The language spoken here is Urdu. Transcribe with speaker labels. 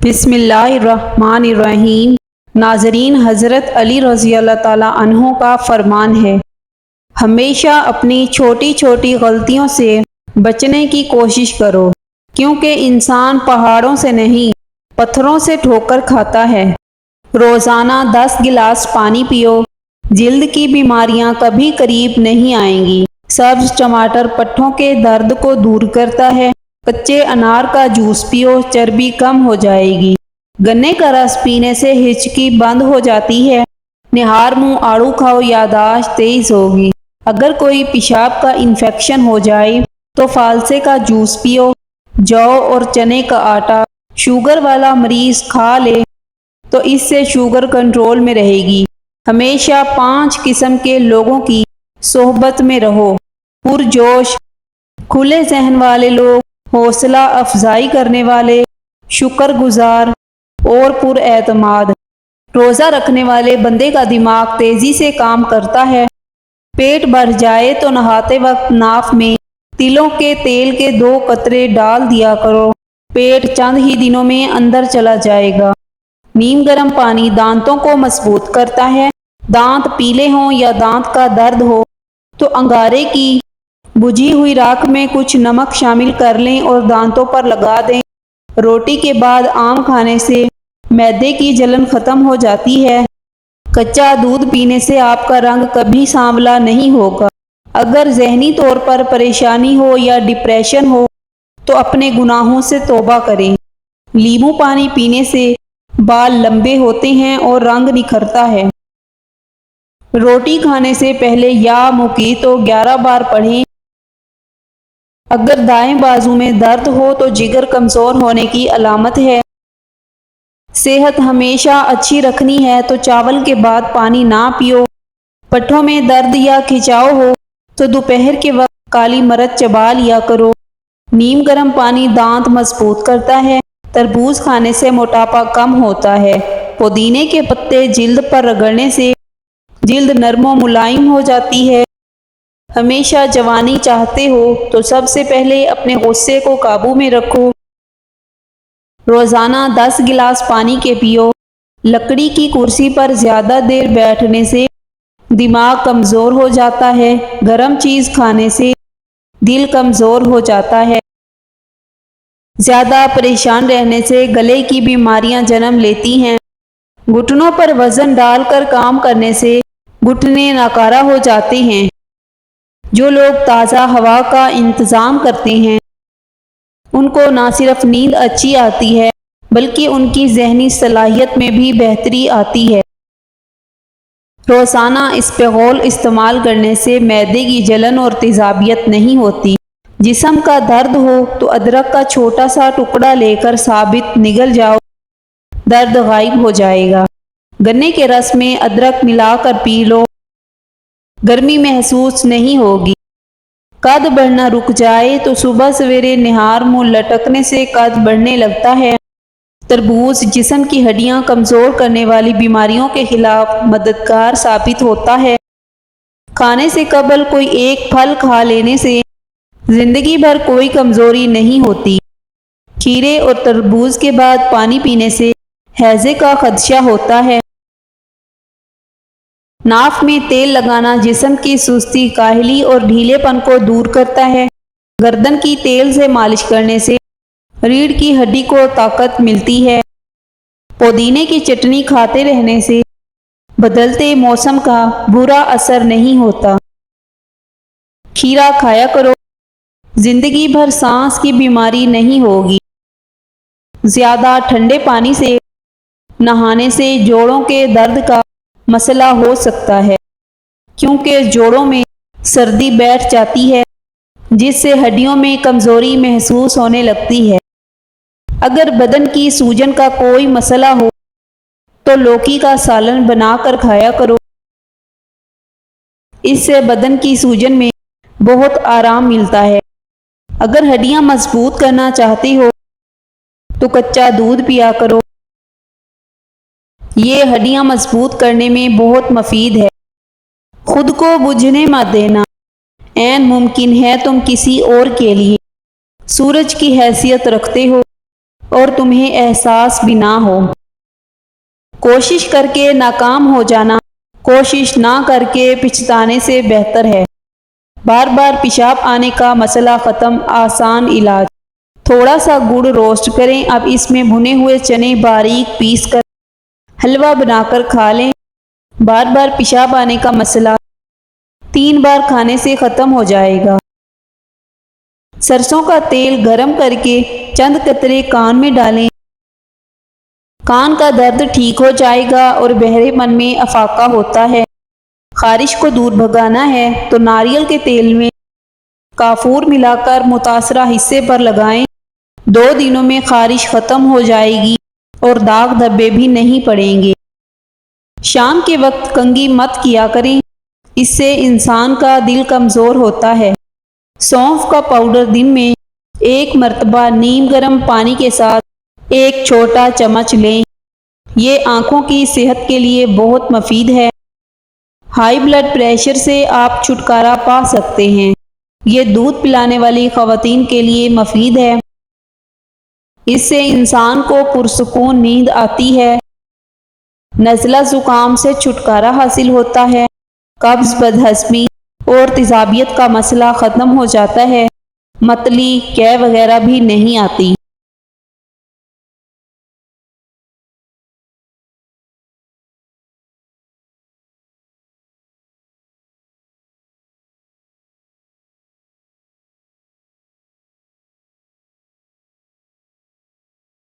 Speaker 1: بسم اللہ الرحمن الرحیم۔ ناظرین، حضرت علی رضی اللہ تعالیٰ عنہ کا فرمان ہے، ہمیشہ اپنی چھوٹی چھوٹی غلطیوں سے بچنے کی کوشش کرو، کیونکہ انسان پہاڑوں سے نہیں پتھروں سے ٹھوکر کھاتا ہے۔ روزانہ 10 گلاس پانی پیو، جلد کی بیماریاں کبھی قریب نہیں آئیں گی۔ سبز ٹماٹر پٹھوں کے درد کو دور کرتا ہے۔ کچے انار کا جوس پیو، چربی کم ہو جائے گی۔ گنے کا رس پینے سے ہچکی بند ہو جاتی ہے۔ نہار منہ آڑو کھاؤ، یادداشت تیز ہوگی۔ اگر کوئی پیشاب کا انفیکشن ہو جائے تو فالسے کا جوس پیو۔ جو اور چنے کا آٹا شوگر والا مریض کھا لے تو اس سے شوگر کنٹرول میں رہے گی۔ ہمیشہ 5 قسم کے لوگوں کی صحبت میں رہو: پرجوش، کھلے ذہن والے لوگ، حوصلہ افزائی کرنے والے، شکر گزار اور پر اعتماد۔ روزہ رکھنے والے بندے کا دماغ تیزی سے کام کرتا ہے۔ پیٹ بھر جائے تو نہاتے وقت ناف میں تلوں کے تیل کے 2 قطرے ڈال دیا کرو، پیٹ چند ہی دنوں میں اندر چلا جائے گا۔ نیم گرم پانی دانتوں کو مضبوط کرتا ہے۔ دانت پیلے ہوں یا دانت کا درد ہو تو انگارے کی بجھی ہوئی راکھ میں کچھ نمک شامل کر لیں اور دانتوں پر لگا دیں۔ روٹی کے بعد آم کھانے سے معدے کی جلن ختم ہو جاتی ہے۔ کچا دودھ پینے سے آپ کا رنگ کبھی سانولا نہیں ہوگا۔ اگر ذہنی طور پر پریشانی ہو یا ڈپریشن ہو تو اپنے گناہوں سے توبہ کریں۔ لیموں پانی پینے سے بال لمبے ہوتے ہیں اور رنگ نکھرتا ہے۔ روٹی کھانے سے پہلے یا موقیتو 11 بار پڑھیں۔ اگر دائیں بازو میں درد ہو تو جگر کمزور ہونے کی علامت ہے۔ صحت ہمیشہ اچھی رکھنی ہے تو چاول کے بعد پانی نہ پیو۔ پٹھوں میں درد یا کھچاؤ ہو تو دوپہر کے وقت کالی مرچ چبا لیا کرو۔ نیم گرم پانی دانت مضبوط کرتا ہے۔ تربوز کھانے سے موٹاپا کم ہوتا ہے۔ پودینے کے پتے جلد پر رگڑنے سے جلد نرم و ملائم ہو جاتی ہے۔ ہمیشہ جوانی چاہتے ہو تو سب سے پہلے اپنے غصے کو قابو میں رکھو۔ روزانہ 10 گلاس پانی کے پیو۔ لکڑی کی کرسی پر زیادہ دیر بیٹھنے سے دماغ کمزور ہو جاتا ہے۔ گرم چیز کھانے سے دل کمزور ہو جاتا ہے۔ زیادہ پریشان رہنے سے گلے کی بیماریاں جنم لیتی ہیں۔ گھٹنوں پر وزن ڈال کر کام کرنے سے گھٹنے ناکارہ ہو جاتے ہیں۔ جو لوگ تازہ ہوا کا انتظام کرتے ہیں ان کو نہ صرف نیند اچھی آتی ہے بلکہ ان کی ذہنی صلاحیت میں بھی بہتری آتی ہے۔ روزانہ اسپغول استعمال کرنے سے معدے کی جلن اور تیزابیت نہیں ہوتی۔ جسم کا درد ہو تو ادرک کا چھوٹا سا ٹکڑا لے کر ثابت نگل جاؤ، درد غائب ہو جائے گا۔ گنے کے رس میں ادرک ملا کر پی لو، گرمی محسوس نہیں ہوگی۔ قد بڑھنا رک جائے تو صبح سویرے نہار منہ لٹکنے سے قد بڑھنے لگتا ہے۔ تربوز جسم کی ہڈیاں کمزور کرنے والی بیماریوں کے خلاف مددگار ثابت ہوتا ہے۔ کھانے سے قبل کوئی ایک پھل کھا لینے سے زندگی بھر کوئی کمزوری نہیں ہوتی۔ کھیرے اور تربوز کے بعد پانی پینے سے ہیضے کا خدشہ ہوتا ہے۔ ناف میں تیل لگانا جسم کی سستی، کاہلی اور ڈھیلے پن کو دور کرتا ہے۔ گردن کی تیل سے مالش کرنے سے ریڑھ کی ہڈی کو طاقت ملتی ہے۔ پودینے کی چٹنی کھاتے رہنے سے بدلتے موسم کا برا اثر نہیں ہوتا۔ کھیرا کھایا کرو، زندگی بھر سانس کی بیماری نہیں ہوگی۔ زیادہ ٹھنڈے پانی سے نہانے سے جوڑوں کے درد کا مسئلہ ہو سکتا ہے، کیونکہ جوڑوں میں سردی بیٹھ جاتی ہے جس سے ہڈیوں میں کمزوری محسوس ہونے لگتی ہے۔ اگر بدن کی سوجن کا کوئی مسئلہ ہو تو لوکی کا سالن بنا کر کھایا کرو، اس سے بدن کی سوجن میں بہت آرام ملتا ہے۔ اگر ہڈیاں مضبوط کرنا چاہتے ہو تو کچا دودھ پیا کرو، یہ ہڈیاں مضبوط کرنے میں بہت مفید ہے۔ خود کو بجھنے مت دینا، عین ممکن ہے تم کسی اور کے لیے سورج کی حیثیت رکھتے ہو، اور تمہیں احساس بھی نہ ہو۔ کوشش کر کے ناکام ہو جانا کوشش نہ کر کے پچھتانے سے بہتر ہے۔ بار بار پیشاب آنے کا مسئلہ ختم، آسان علاج۔ تھوڑا سا گڑ روسٹ کریں، اب اس میں بھنے ہوئے چنے باریک پیس کر حلوہ بنا کر کھا لیں۔ بار بار پیشاب آنے کا مسئلہ 3 بار کھانے سے ختم ہو جائے گا۔ سرسوں کا تیل گرم کر کے چند قطرے کان میں ڈالیں، کان کا درد ٹھیک ہو جائے گا اور بہرے من میں افاقہ ہوتا ہے۔ خارش کو دور بھگانا ہے تو ناریل کے تیل میں کافور ملا کر متاثرہ حصے پر لگائیں۔ 2 دنوں میں خارش ختم ہو جائے گی اور داغ دھبے بھی نہیں پڑیں گے۔ شام کے وقت کنگھی مت کیا کریں، اس سے انسان کا دل کمزور ہوتا ہے۔ سونف کا پاؤڈر دن میں 1 مرتبہ نیم گرم پانی کے ساتھ 1 چھوٹا چمچ لیں۔ یہ آنکھوں کی صحت کے لیے بہت مفید ہے۔ ہائی بلڈ پریشر سے آپ چھٹکارا پا سکتے ہیں۔ یہ دودھ پلانے والی خواتین کے لیے مفید ہے۔ اس سے انسان کو پرسکون نیند آتی ہے، نزلہ زکام سے چھٹکارا حاصل ہوتا ہے، قبض، بدہضمی اور تیزابیت کا مسئلہ ختم ہو جاتا ہے، متلی، قے وغیرہ بھی نہیں آتی۔